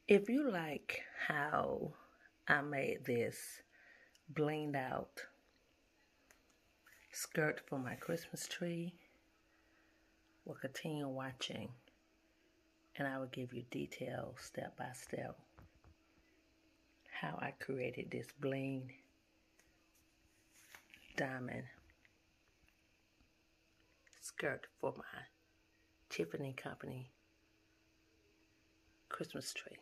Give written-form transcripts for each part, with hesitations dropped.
If you like how I made this blinged out skirt for my Christmas tree, well, continue watching and I will give you details step by step how I created this bling diamond skirt for my Tiffany Company Christmas tree.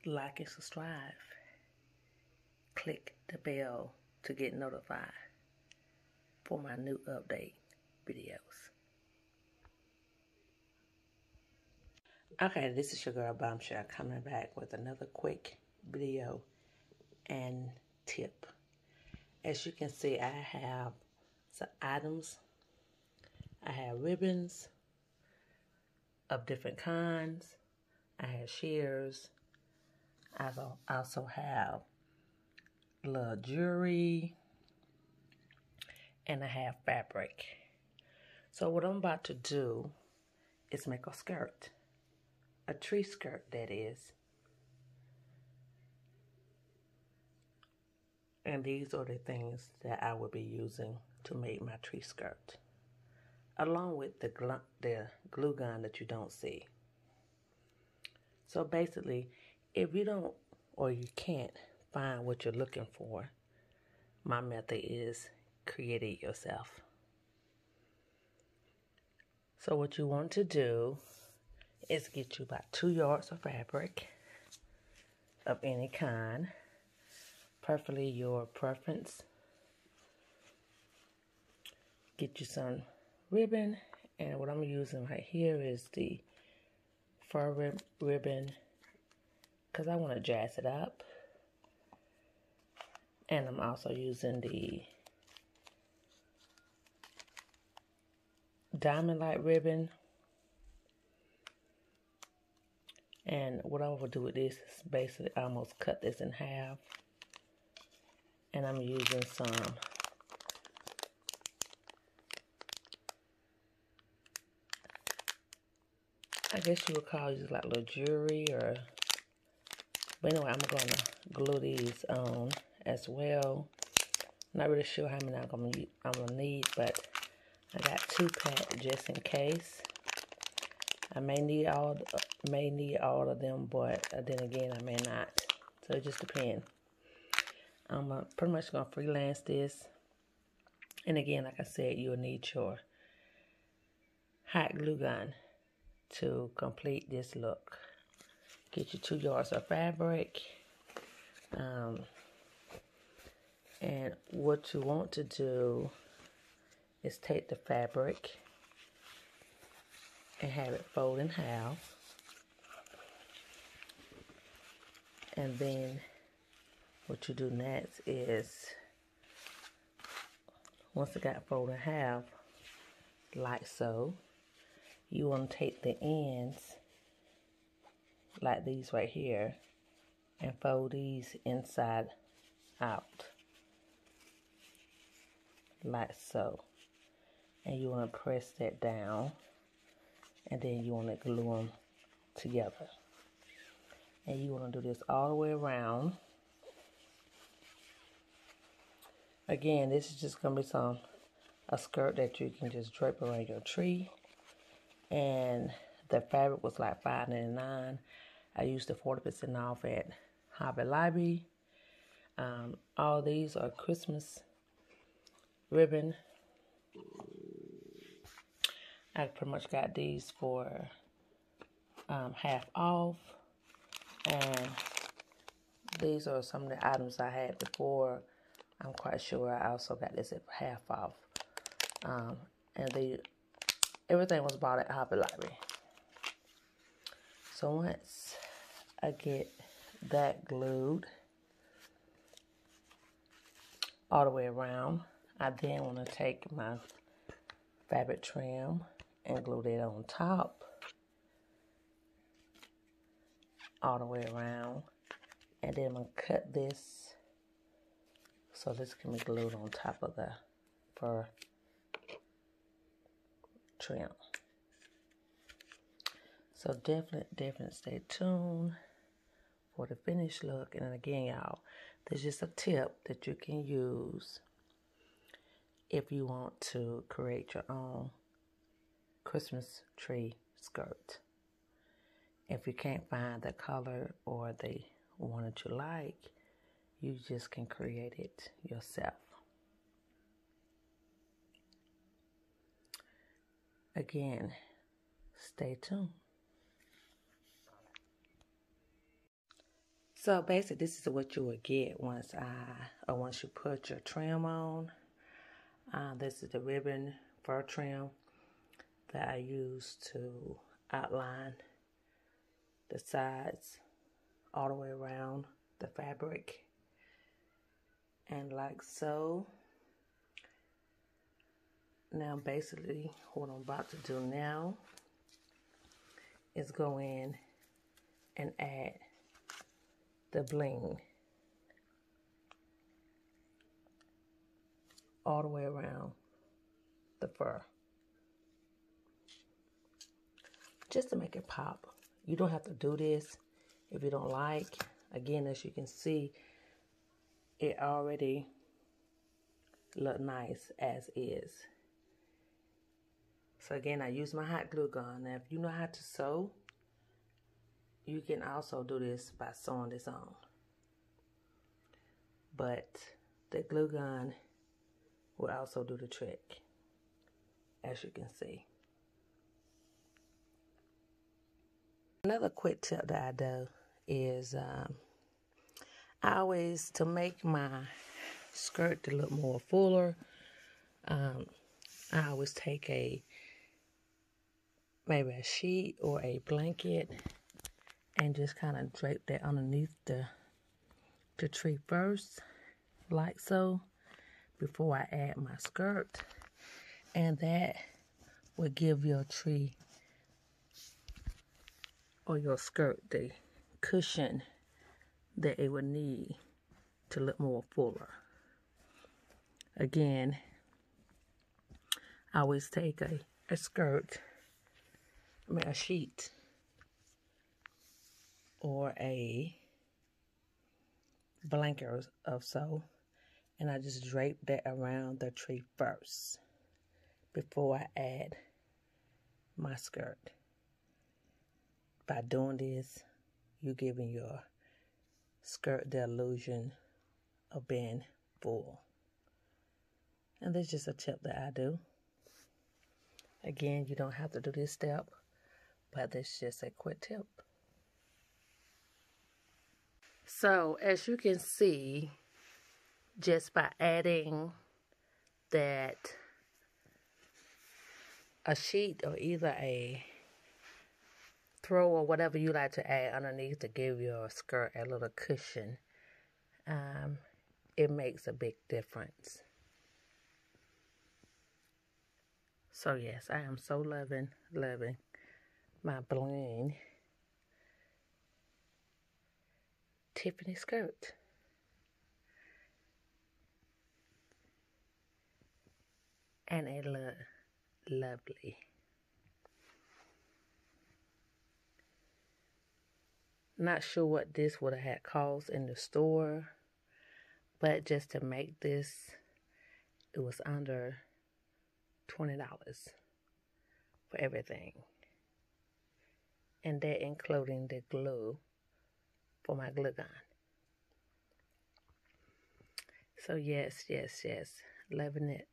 Like and subscribe. Click the bell to get notified for my new update videos. Okay, this is your girl Bombshell coming back with another quick video and tip. As you can see, I have some items. I have ribbons of different kinds. I have shears. I also have little jewelry, and I have fabric. So what I'm about to do is make a skirt, a tree skirt that is. And these are the things that I will be using to make my tree skirt, along with the glue gun that you don't see. So basically, if you don't or you can't find what you're looking for, my method is create it yourself. So what you want to do is get you about 2 yards of fabric of any kind, preferably your preference. Get you some ribbon, and what I'm using right here is the fur ribbon because I want to jazz it up. And I'm also using the diamond light ribbon. And what I will do with this is basically almost cut this in half. And I'm using some I guess you would call these like little jewelry or, but anyway, I'm going to glue these on as well. Not really sure how many I'm gonna need, but I got 2 packs just in case. I may need all of them, but then again, I may not. So it just depends. I'm pretty much gonna freelance this. And again, like I said, you'll need your hot glue gun to complete this look. Get your 2 yards of fabric. And what you want to do is take the fabric and have it fold in half. And then what you do next is, once it got folded in half, like so, you want to take the ends, like these right here, and fold these inside out, like so. And you want to press that down, and then you want to glue them together. And you want to do this all the way around. Again, this is just going to be a skirt that you can just drape around your tree. And the fabric was like $5.99. I used the 40% off at Hobby Lobby. All these are Christmas ribbon. I pretty much got these for half off. And these are some of the items I had before. I'm quite sure I also got this at half off. And everything was bought at Hobby Lobby. So once I get that glued all the way around, I then want to take my fabric trim and glue that on top all the way around. And then I'm going to cut this so this can be glued on top of the fur trim. So definitely stay tuned for the finished look. And again, y'all, there's just a tip that you can use if you want to create your own Christmas tree skirt. If you can't find the color or the one that you like, you just can create it yourself. Again, stay tuned. So basically, this is what you would get once you put your trim on. This is the ribbon fur trim that I use to outline the sides all the way around the fabric, and like so. Now basically what I'm about to do now is go in and add the bling all the way around the fur, just to make it pop. You don't have to do this if you don't like. Again, as you can see, it already look nice as is. So again, I use my hot glue gun. Now if you know how to sew, you can also do this by sewing this on. But the glue gun will also do the trick, as you can see. Another quick tip that I do is I always, to make my skirt to look more fuller, I always take maybe a sheet or a blanket and just kind of drape that underneath the tree first, like so, before I add my skirt. And that will give your tree or your skirt the cushion that it would need to look more fuller. Again, I always take a sheet or a blanket of so, and I just drape that around the tree first before I add my skirt. By doing this, you're giving your skirt the illusion of being full. And this is just a tip that I do. Again, you don't have to do this step, but this is just a quick tip. So as you can see, just by adding that a sheet or either a throw or whatever you like to add underneath to give your skirt a little cushion, it makes a big difference. So yes, I am so loving my bling Tiffany skirt. And it look lovely. Not sure what this would have had cost in the store, but just to make this, it was under $20 for everything. And that including the glue for my glue gun. So yes, loving it.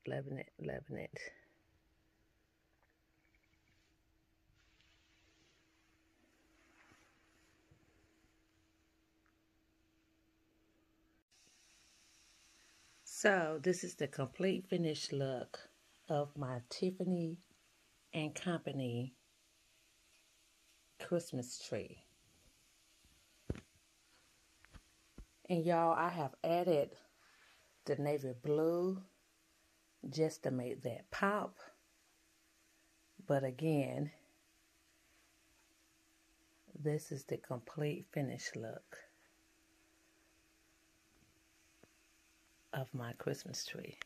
So this is the complete finished look of my Tiffany & Company Christmas tree. And y'all, I have added the navy blue just to make that pop. But again, this is the complete finished look of my Christmas tree.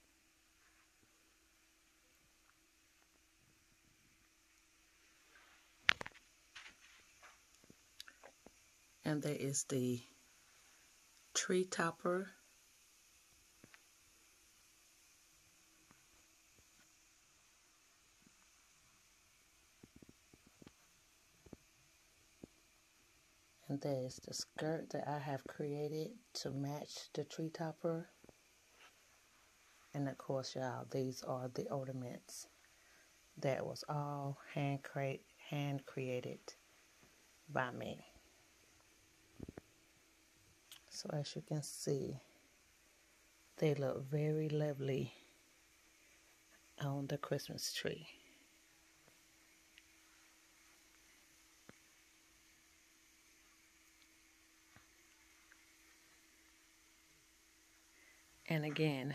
And there is the tree topper. And there is the skirt that I have created to match the tree topper. And of course, y'all, these are the ornaments. That was all hand created by me. So as you can see, they look very lovely on the Christmas tree. And again,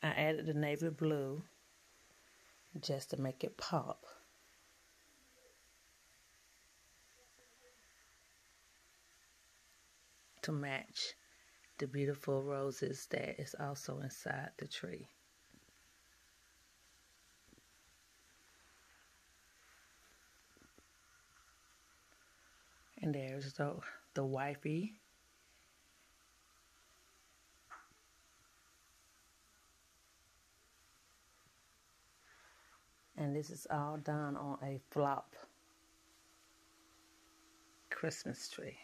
I added the navy blue just to make it pop. To match the beautiful roses that is also inside the tree. And there's the wifey. And this is all done on a flop Christmas tree.